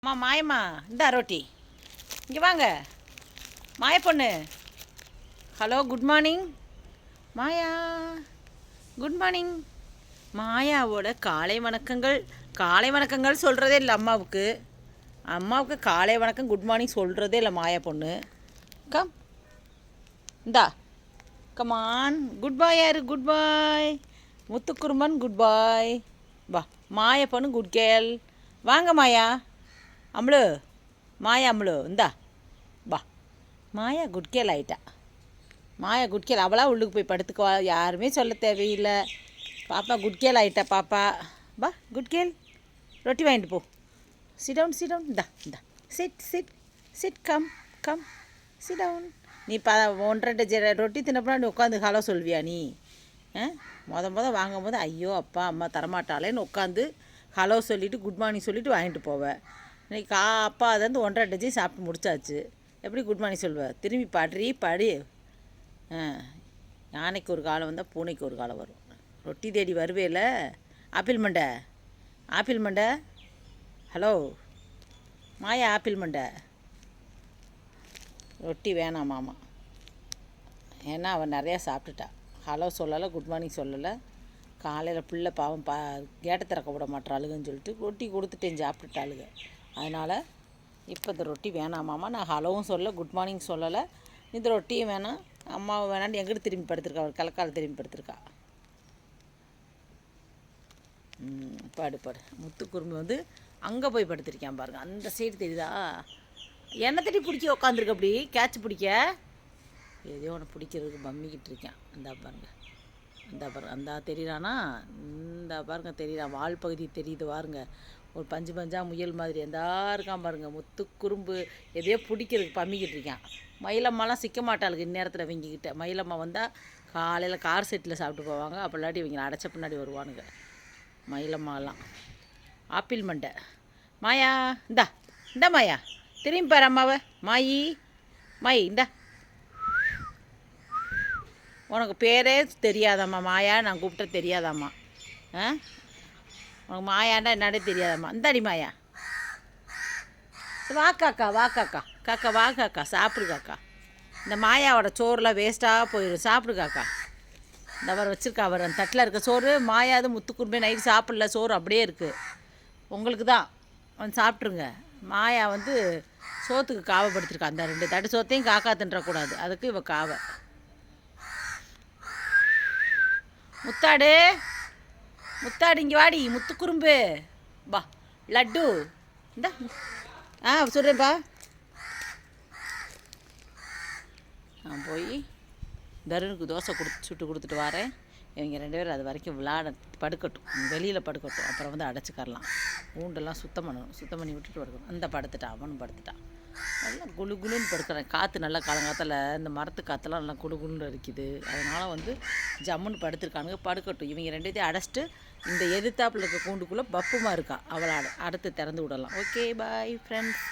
அம்மா மாயம்மா இந்தா ரொட்டி இங்கே வாங்க மாய பொண்ணு. Hello good morning Maya. Good morning. மாயாவோட காலை வணக்கங்கள். காலை வணக்கங்கள் சொல்கிறதே இல்லை அம்மாவுக்கு. அம்மாவுக்கு காலை வணக்கம் குட் மார்னிங் சொல்கிறதே இல்லை மாயா பொண்ணு. கம் இந்தா கமான். குட் பாய் யாரு? குட் பாய் முத்துக்குருமன். குட் பாய். வா மாயா பொண்ணு குட் கேர்ள். வாங்க மாயா. அம்ளு மாயா அம்ளு இந்தா வா. மாயா குட் கேர்ள் ஆயிட்டா. மாயா குட் கேர்ள். அவளா உள்ளுக்கு போய் படுத்துக்குவா, யாருமே சொல்ல தேவையில்லை. பாப்பா குட் கேர்ள் ஆயிட்டா பாப்பா. வா குட் கேர்ள். ரொட்டி வாங்கிட்டு போ. Sit down sit down. இந்தா இந்தா sit sit sit come come sit down. நீ 1.5 ரொட்டி தின்னப்பா நீ உட்காந்து ஹலோ சொல்வியா நீ? மொத வாங்கும் போது ஐயோ அப்பா அம்மா தரமாட்டாளேன்னு உட்காந்து ஹலோ சொல்லிவிட்டு குட் மார்னிங் சொல்லிவிட்டு வாங்கிட்டு போவேன். இன்றைக்கி அப்பா அதை வந்து 1.5 டஜன் சாப்பிட்டு முடிச்சாச்சு. எப்படி குட் மார்னிங் சொல்வேன்? திரும்பி படி. யானைக்கு ஒரு காலம் வந்தால் பூனைக்கு ஒரு காலம் வரும். ரொட்டி தேடி வருவேல. ஆப்பிள் மண்டை ஆப்பிள் மண்டை. ஹலோ மாயா ஆப்பிள் மண்டை. ரொட்டி வேணாம் மாமா. ஏன்னா அவன் நிறையா சாப்பிட்டுட்டா. ஹலோ சொல்லலை, குட் மார்னிங் சொல்லலை. காலையில் பிள்ளை பாவம் கேட்டை திறக்க விட மாட்டாளுங்கன்னு சொல்லிட்டு ரொட்டி கொடுத்துட்டேன், சாப்பிட்டுட்டாளுங்க. அதனால் இப்போ இந்த ரொட்டி வேணாமாம்மா. நான் ஹலோவும் சொல்லலை, குட் மார்னிங் சொல்லலை. இந்த ரொட்டியும் வேணாம், அம்மாவும் வேணான்னு எங்கிட்ட திரும்பி படுத்திருக்கா. அவர் கிழக்கால திரும்பி படுத்திருக்கா. படு. முத்துக்குரும்பு வந்து அங்கே போய் படுத்திருக்கேன் பாருங்கள். அந்த சைடு தெரியுதா? எண்ணெய் தட்டி பிடிக்க உட்காந்துருக்கு. அப்படி கேட்ச் பிடிக்க எதையோ ஒன்று பிடிக்கிறதுக்கு பம்மிக்கிட்டு இருக்கேன். இந்தா பாருங்கள். அந்த தெரியுறானா? இந்த பாருங்க தெரியுறான். வால் பகுதி தெரியுது பாருங்க. ஒரு பஞ்சா முயல் மாதிரி எந்தா இருக்கான் பாருங்கள். முத்துக்குறும்பு எதையோ பிடிக்கிறதுக்கு பம்மிக்கிட்டு இருக்கான். மயிலம்மாலாம் சிக்க மாட்டாளுக்கு இந்நேரத்தில் இவங்கிக்கிட்ட. மயிலம்மா வந்தால் காலையில் கார் செட்டில் சாப்பிட்டு போவாங்க. அப்போ இல்லாட்டி இவங்க அடைச்ச பின்னாடி வருவானுங்க மயிலம்மாலாம். ஆப்பிள் மண்டை. மாயா இந்தா மாயா திரும்பி பாரு அம்மாவை. மாயி இந்தா. உனக்கு பேரே தெரியாதாம்மா மாயா. நான் கூப்பிட்ட தெரியாதாம்மா. உனக்கு மாயாண்டா என்னடே தெரியாதாம்மா. இந்தாடி மாயா. வா காக்கா வா காக்கா சாப்பிடு காக்கா. இந்த மாயாவோட சோறுலாம் வேஸ்ட்டாக போயிடும். சாப்பிடு காக்கா. இந்த அவர் வச்சுருக்கா. அவர் அந்த தட்டில் இருக்க சோறு மாயாது முத்துக்குரும்பே நைட்டு சாப்பிடல. சோறு அப்படியே இருக்குது. உங்களுக்கு தான் வந்து சாப்பிட்ருங்க. மாயா வந்து சோத்துக்கு காவைப்படுத்திருக்கா. அந்த 2 தட்டு சோத்தையும் காக்கா தின்றக்கூடாது. அதுக்கு இவ காவை. முத்தாடு இங்கே வாடி. முத்துக்குறும்பு வா. லட்டு இந்த சொல்கிறேன்ப்பா. நான் போய் தருணுக்கு தோசை சுட்டு கொடுத்துட்டு வரேன். இவங்க 2 பேரும் அது வரைக்கும் படுக்கட்டும். வெளியில் படுக்கட்டும். அப்புறம் வந்து அடைச்சிக்கரலாம். ஊண்டெல்லாம் சுத்தம் பண்ணி விட்டுட்டு படுக்கணும். அந்த படுத்துட்டான். அவனும் படுத்துட்டான். நல்லா குளுன்னு படுக்கிறேன். காற்று நல்லா காலங்காலத்தில் இந்த மரத்து காற்றெல்லாம் நல்லா குளுன்னு இருக்குது. அதனால் வந்து ஜம்முன்னு படுத்துருக்கானுங்க. படுக்கட்டும். இவங்க 2 அடைச்சிட்டு இந்த எதிர்த்தாப்பில் இருக்க கூண்டுக்குள்ளே பப்புமா இருக்கா. அவளை அடுத்து திறந்து விடலாம். Okay bye friends.